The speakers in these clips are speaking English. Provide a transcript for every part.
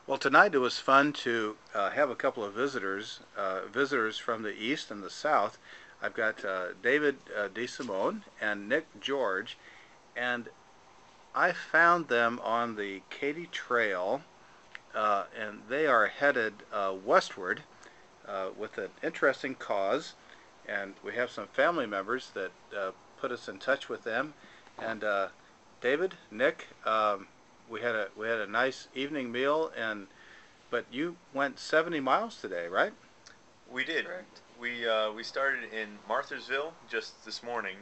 Well, tonight it was fun to have a couple of visitors from the east and the south. I've got David DeSimone and Nick George, and I found them on the Katy Trail, and they are headed westward with an interesting cause. And we have some family members that put us in touch with them. And David, Nick, we had a nice evening meal, and but you went 70 miles today, right? We did. Correct. We started in Marthasville just this morning,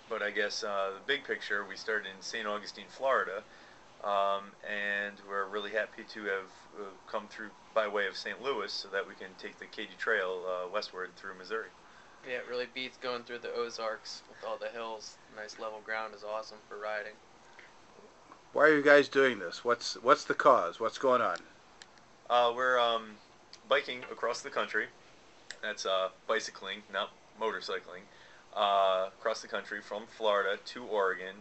but I guess the big picture, we started in St. Augustine, Florida, and we're really happy to have come through by way of St. Louis so that we can take the Katy Trail westward through Missouri. Yeah, it really beats going through the Ozarks with all the hills. Nice level ground is awesome for riding. Why are you guys doing this? What's the cause? What's going on? We're biking across the country. That's bicycling, not motorcycling. Across the country from Florida to Oregon,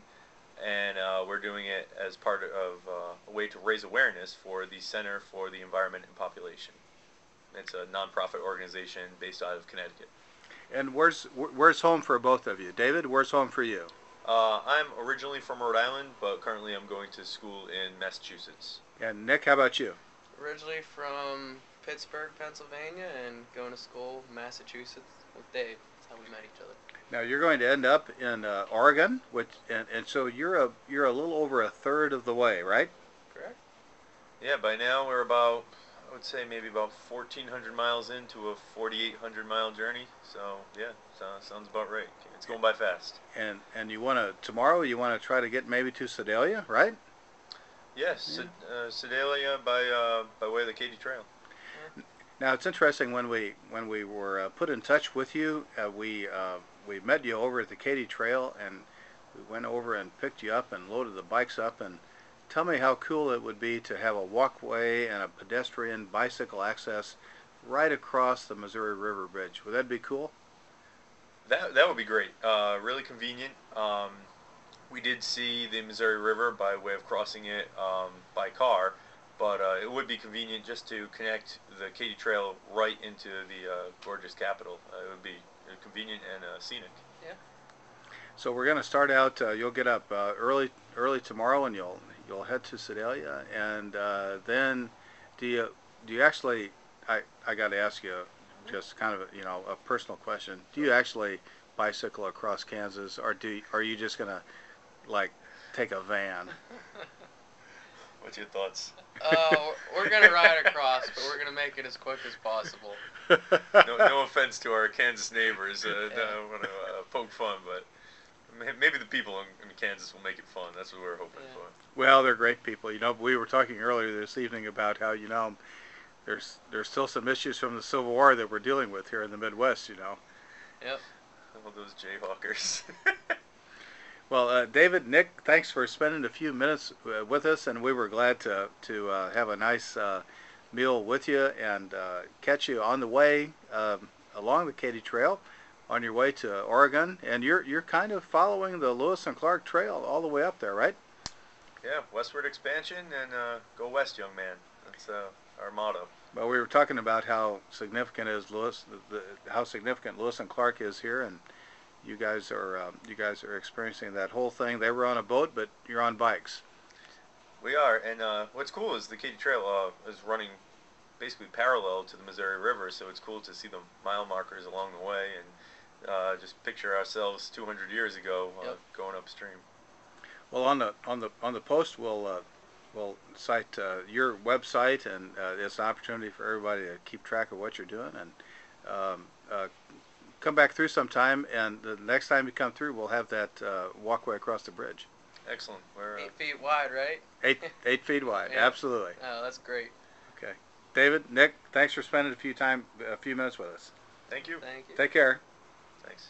and we're doing it as part of a way to raise awareness for the Center for the Environment and Population. It's a nonprofit organization based out of Connecticut. And where's home for both of you? David, where's home for you? I'm originally from Rhode Island, but currently I'm going to school in Massachusetts. And Nick, how about you? Originally from Pittsburgh, Pennsylvania, and going to school in Massachusetts with Dave. That's how we met each other. Now you're going to end up in Oregon, and so you're a little over a third of the way, right? Correct? Yeah, by now we're about, I would say maybe about 1,400 miles into a 4,800 mile journey. So yeah, sounds about right. It's going by fast. And tomorrow you want to try to get maybe to Sedalia, right? Yes, Yeah. Sedalia by way of the Katy Trail. Now it's interesting when we were put in touch with you, we met you over at the Katy Trail, and we went over and picked you up and loaded the bikes up. And tell me how cool it would be to have a walkway and a pedestrian bicycle access right across the Missouri River Bridge. Would that be cool? That would be great. Really convenient. We did see the Missouri River by way of crossing it by car, but it would be convenient just to connect the Katy Trail right into the gorgeous capital. It would be convenient and scenic. Yeah. So we're going to start out. You'll get up early tomorrow, and you'll head to Sedalia, and then do you actually? I got to ask you just kind of a personal question. Do you actually bicycle across Kansas, or are you just going to like take a van? What's your thoughts? We're going to ride across, but we're going to make it as quick as possible. No offense to our Kansas neighbors. I want to poke fun, but maybe the people in Kansas will make it fun. That's what we're hoping for. Well, they're great people. We were talking earlier this evening about how there's still some issues from the Civil War that we're dealing with here in the Midwest. Yep. All those Jayhawkers. Well, David, Nick, thanks for spending a few minutes with us, and we were glad to have a nice meal with you and catch you on the way along the Katy Trail on your way to Oregon. And you're kind of following the Lewis and Clark Trail all the way up there, right? Yeah, westward expansion and go west, young man. That's our motto. Well, we were talking about how significant how significant Lewis and Clark is here, and you guys are experiencing that whole thing. They were on a boat, but you're on bikes. We are, and what's cool is the Katy Trail is running basically parallel to the Missouri River, so it's cool to see the mile markers along the way and just picture ourselves 200 years ago going upstream. Well, on the post, we'll cite your website, and it's an opportunity for everybody to keep track of what you're doing. And come back through sometime, and the next time you come through, we'll have that walkway across the bridge. Excellent. We're 8 feet wide, right? 8 feet wide. Yeah. Absolutely. Oh, that's great. Okay. David, Nick, thanks for spending a few minutes with us. Thank you. Thank you. Take care. Thanks.